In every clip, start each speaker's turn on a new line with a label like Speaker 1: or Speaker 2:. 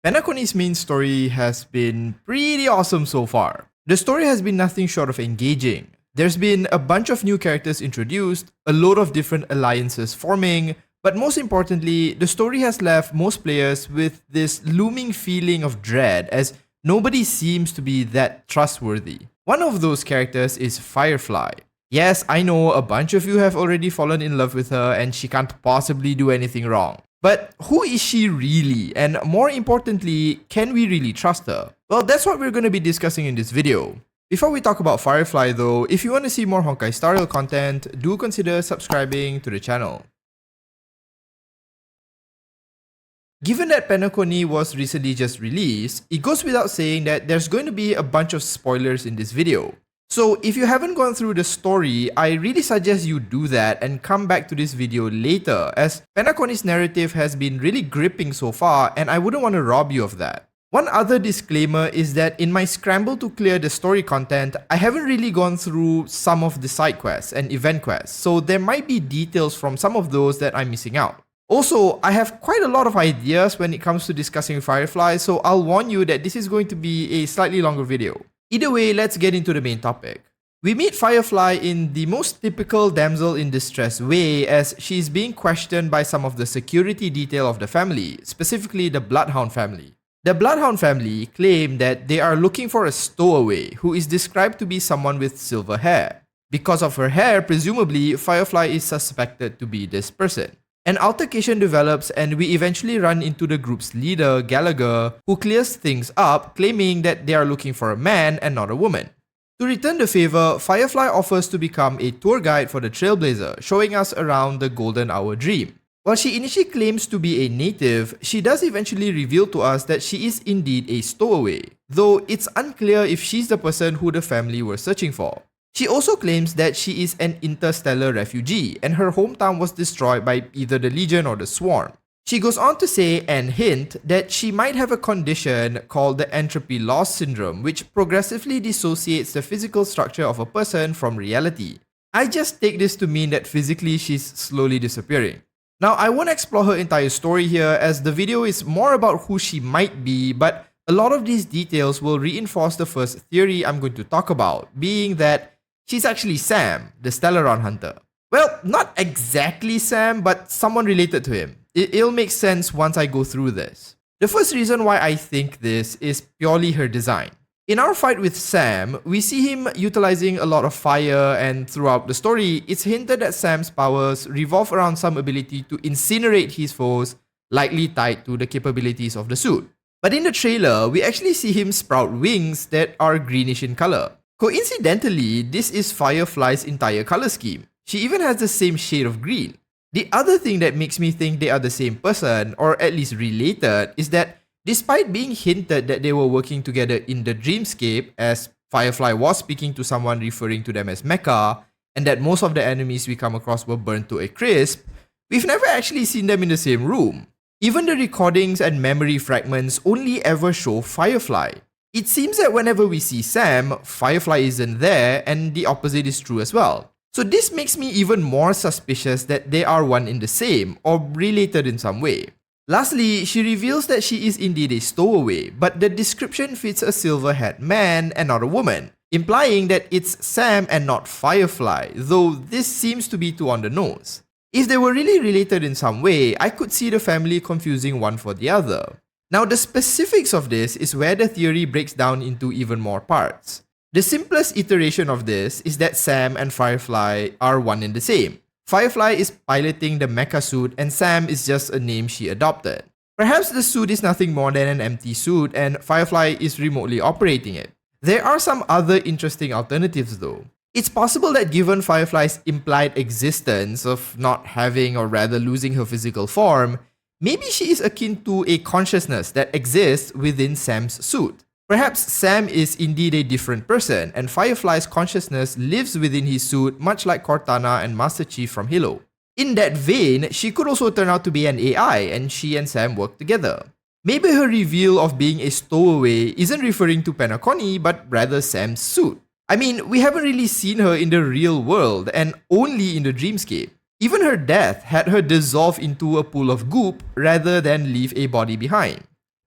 Speaker 1: Penacony's main story has been pretty awesome so far. The story has been nothing short of engaging. There's been a bunch of new characters introduced, a load of different alliances forming, but most importantly, the story has left most players with this looming feeling of dread as nobody seems to be that trustworthy. One of those characters is Firefly. Yes, I know a bunch of you have already fallen in love with her and she can't possibly do anything wrong. But who is she really? And more importantly, can we really trust her? Well, that's what we're going to be discussing in this video. Before we talk about Firefly though, if you want to see more Honkai Star Rail content, do consider subscribing to the channel. Given that Penacony was recently just released, it goes without saying that there's going to be a bunch of spoilers in this video. So if you haven't gone through the story, I really suggest you do that and come back to this video later, as Penacony's narrative has been really gripping so far and I wouldn't want to rob you of that. One other disclaimer is that in my scramble to clear the story content, I haven't really gone through some of the side quests and event quests, so there might be details from some of those that I'm missing out. Also, I have quite a lot of ideas when it comes to discussing Firefly, so I'll warn you that this is going to be a slightly longer video. Either way, let's get into the main topic. We meet Firefly in the most typical damsel in distress way, as she is being questioned by some of the security detail of the family, specifically the Bloodhound family. The Bloodhound family claim that they are looking for a stowaway who is described to be someone with silver hair. Because of her hair, presumably, Firefly is suspected to be this person. An altercation develops and we eventually run into the group's leader, Gallagher, who clears things up, claiming that they are looking for a man and not a woman. To return the favor, Firefly offers to become a tour guide for the Trailblazer, showing us around the Golden Hour Dream. While she initially claims to be a native, she does eventually reveal to us that she is indeed a stowaway, though it's unclear if she's the person who the family were searching for. She also claims that she is an interstellar refugee and her hometown was destroyed by either the Legion or the Swarm. She goes on to say and hint that she might have a condition called the entropy loss syndrome, which progressively dissociates the physical structure of a person from reality. I just take this to mean that physically she's slowly disappearing. Now, I won't explore her entire story here as the video is more about who she might be, but a lot of these details will reinforce the first theory I'm going to talk about, being that she's actually Sam, the Stellaron hunter. Well, not exactly Sam, but someone related to him. It'll make sense once I go through this. The first reason why I think this is purely her design. In our fight with Sam, we see him utilizing a lot of fire, and throughout the story, it's hinted that Sam's powers revolve around some ability to incinerate his foes, likely tied to the capabilities of the suit. But in the trailer, we actually see him sprout wings that are greenish in color. Coincidentally, this is Firefly's entire color scheme. She even has the same shade of green. The other thing that makes me think they are the same person, or at least related, is that despite being hinted that they were working together in the dreamscape, as Firefly was speaking to someone referring to them as Mecha, and that most of the enemies we come across were burned to a crisp, we've never actually seen them in the same room. Even the recordings and memory fragments only ever show Firefly. It seems that whenever we see Sam, Firefly isn't there, and the opposite is true as well. So this makes me even more suspicious that they are one in the same, or related in some way. Lastly, she reveals that she is indeed a stowaway, but the description fits a silver-haired man and not a woman, implying that it's Sam and not Firefly, though this seems to be too on the nose. If they were really related in some way, I could see the family confusing one for the other. Now, the specifics of this is where the theory breaks down into even more parts. The simplest iteration of this is that Sam and Firefly are one and the same. Firefly is piloting the mecha suit and Sam is just a name she adopted. Perhaps the suit is nothing more than an empty suit and Firefly is remotely operating it. There are some other interesting alternatives though. It's possible that given Firefly's implied existence of not having or rather losing her physical form, maybe she is akin to a consciousness that exists within Sam's suit. Perhaps Sam is indeed a different person, and Firefly's consciousness lives within his suit much like Cortana and Master Chief from Halo. In that vein, she could also turn out to be an AI, and she and Sam work together. Maybe her reveal of being a stowaway isn't referring to Penacony, but rather Sam's suit. I mean, we haven't really seen her in the real world, and only in the dreamscape. Even her death had her dissolve into a pool of goop rather than leave a body behind.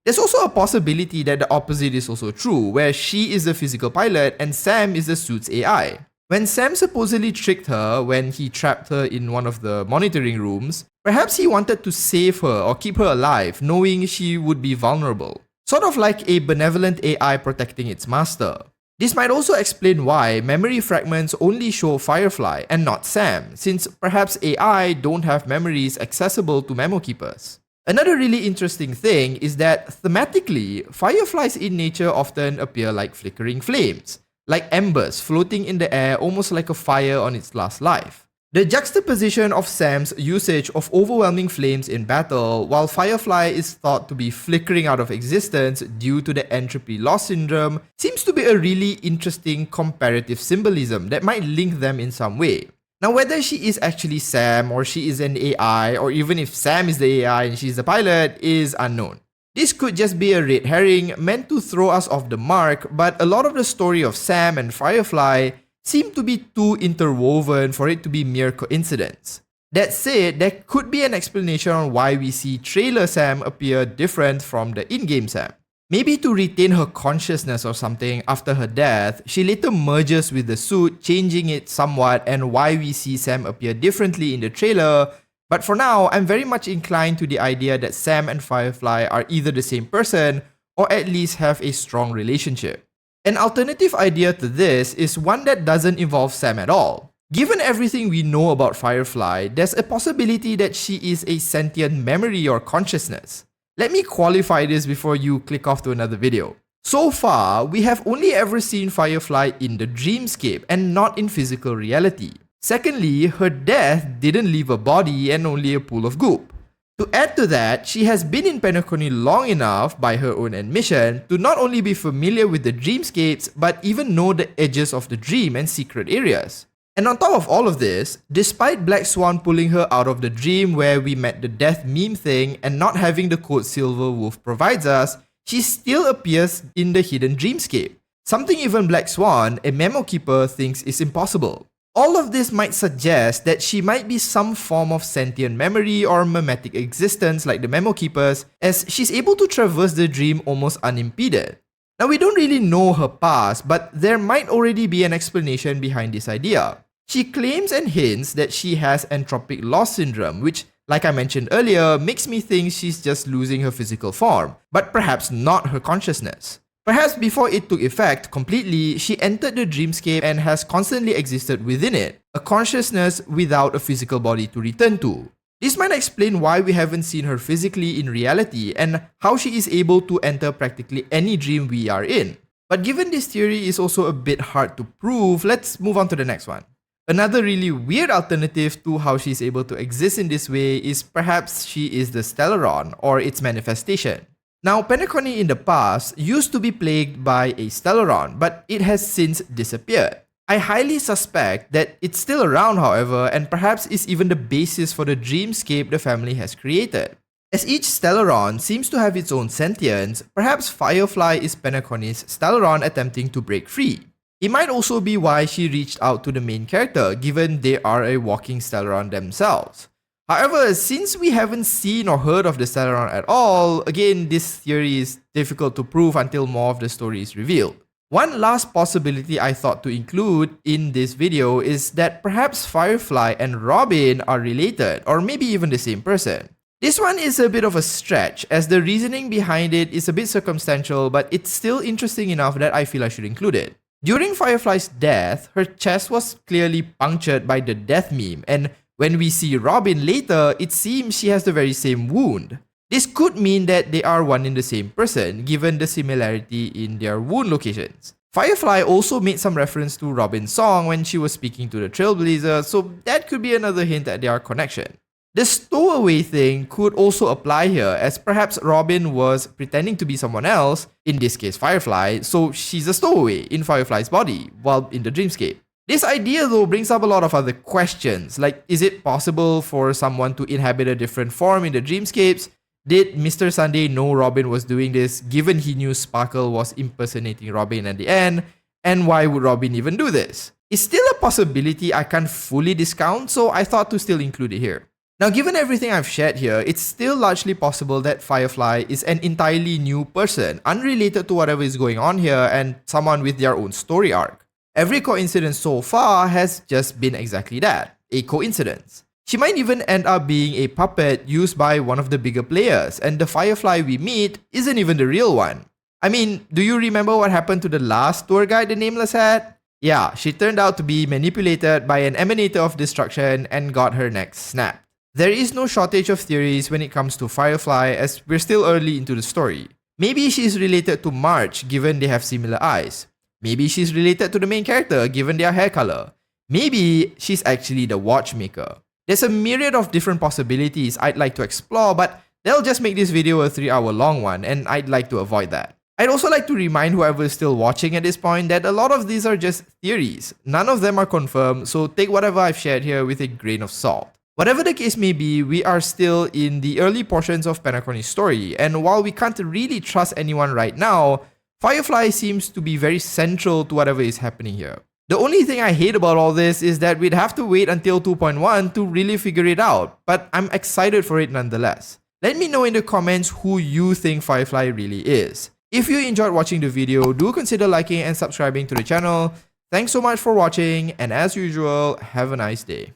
Speaker 1: There's also a possibility that the opposite is also true, where she is the physical pilot and Sam is the suit's AI. When Sam supposedly tricked her when he trapped her in one of the monitoring rooms, perhaps he wanted to save her or keep her alive, knowing she would be vulnerable. Sort of like a benevolent AI protecting its master. This might also explain why memory fragments only show Firefly and not Sam, since perhaps AI don't have memories accessible to memokeepers. Another really interesting thing is that thematically, fireflies in nature often appear like flickering flames, like embers floating in the air almost like a fire on its last life. The juxtaposition of Sam's usage of overwhelming flames in battle, while Firefly is thought to be flickering out of existence due to the entropy loss syndrome, seems to be a really interesting comparative symbolism that might link them in some way. Now, whether she is actually Sam or she is an AI, or even if Sam is the AI and she's the pilot, is unknown. This could just be a red herring meant to throw us off the mark, but a lot of the story of Sam and Firefly seem to be too interwoven for it to be mere coincidence. That said, there could be an explanation on why we see trailer Sam appear different from the in-game Sam. Maybe to retain her consciousness or something after her death, she later merges with the suit, changing it somewhat, and why we see Sam appear differently in the trailer. But for now, I'm very much inclined to the idea that Sam and Firefly are either the same person or at least have a strong relationship. An alternative idea to this is one that doesn't involve Sam at all. Given everything we know about Firefly, there's a possibility that she is a sentient memory or consciousness. Let me qualify this before you click off to another video. So far, we have only ever seen Firefly in the dreamscape and not in physical reality. Secondly, her death didn't leave a body and only a pool of goop. To add to that, she has been in Penacony long enough, by her own admission, to not only be familiar with the dreamscapes, but even know the edges of the dream and secret areas. And on top of all of this, despite Black Swan pulling her out of the dream where we met the death meme thing and not having the code Silver Wolf provides us, she still appears in the hidden dreamscape. Something even Black Swan, a memokeeper, thinks is impossible. All of this might suggest that she might be some form of sentient memory or mimetic existence like the memokeepers, as she's able to traverse the dream almost unimpeded. Now, we don't really know her past, but there might already be an explanation behind this idea. She claims and hints that she has entropic loss syndrome, which, like I mentioned earlier, makes me think she's just losing her physical form, but perhaps not her consciousness. Perhaps before it took effect completely, she entered the dreamscape and has constantly existed within it, a consciousness without a physical body to return to. This might explain why we haven't seen her physically in reality and how she is able to enter practically any dream we are in. But given this theory is also a bit hard to prove, let's move on to the next one. Another really weird alternative to how she's able to exist in this way is perhaps she is the Stellaron or its manifestation. Now, Penacony in the past used to be plagued by a Stellaron, but it has since disappeared. I highly suspect that it's still around, however, and perhaps is even the basis for the dreamscape the family has created. As each Stellaron seems to have its own sentience, perhaps Firefly is Penacony's Stellaron attempting to break free. It might also be why she reached out to the main character, given they are a walking Stellaron themselves. However, since we haven't seen or heard of the Stellaron at all, again, this theory is difficult to prove until more of the story is revealed. One last possibility I thought to include in this video is that perhaps Firefly and Robin are related, or maybe even the same person. This one is a bit of a stretch, as the reasoning behind it is a bit circumstantial, but it's still interesting enough that I feel I should include it. During Firefly's death, her chest was clearly punctured by the death meme, and when we see Robin later, it seems she has the very same wound. This could mean that they are one and the same person, given the similarity in their wound locations. Firefly also made some reference to Robin's song when she was speaking to the Trailblazer, so that could be another hint at their connection. The stowaway thing could also apply here, as perhaps Robin was pretending to be someone else, in this case Firefly, so she's a stowaway in Firefly's body, while in the dreamscape. This idea though brings up a lot of other questions, like is it possible for someone to inhabit a different form in the dreamscapes? Did Mr. Sunday know Robin was doing this given he knew Sparkle was impersonating Robin at the end? And why would Robin even do this? It's still a possibility I can't fully discount, so I thought to still include it here. Now, given everything I've shared here, it's still largely possible that Firefly is an entirely new person, unrelated to whatever is going on here, and someone with their own story arc. Every coincidence so far has just been exactly that, a coincidence. She might even end up being a puppet used by one of the bigger players, and the Firefly we meet isn't even the real one. I mean, do you remember what happened to the last tour guide the Nameless had? Yeah, she turned out to be manipulated by an emanator of destruction and got her neck snapped. There is no shortage of theories when it comes to Firefly, as we're still early into the story. Maybe she's related to March given they have similar eyes. Maybe she's related to the main character given their hair color. Maybe she's actually the watchmaker. There's a myriad of different possibilities I'd like to explore, but they'll just make this video a 3-hour long one, and I'd like to avoid that. I'd also like to remind whoever is still watching at this point that a lot of these are just theories. None of them are confirmed, so take whatever I've shared here with a grain of salt. Whatever the case may be, we are still in the early portions of Penacony's story, and while we can't really trust anyone right now, Firefly seems to be very central to whatever is happening here. The only thing I hate about all this is that we'd have to wait until 2.1 to really figure it out, but I'm excited for it nonetheless. Let me know in the comments who you think Firefly really is. If you enjoyed watching the video, do consider liking and subscribing to the channel. Thanks so much for watching, and as usual, have a nice day.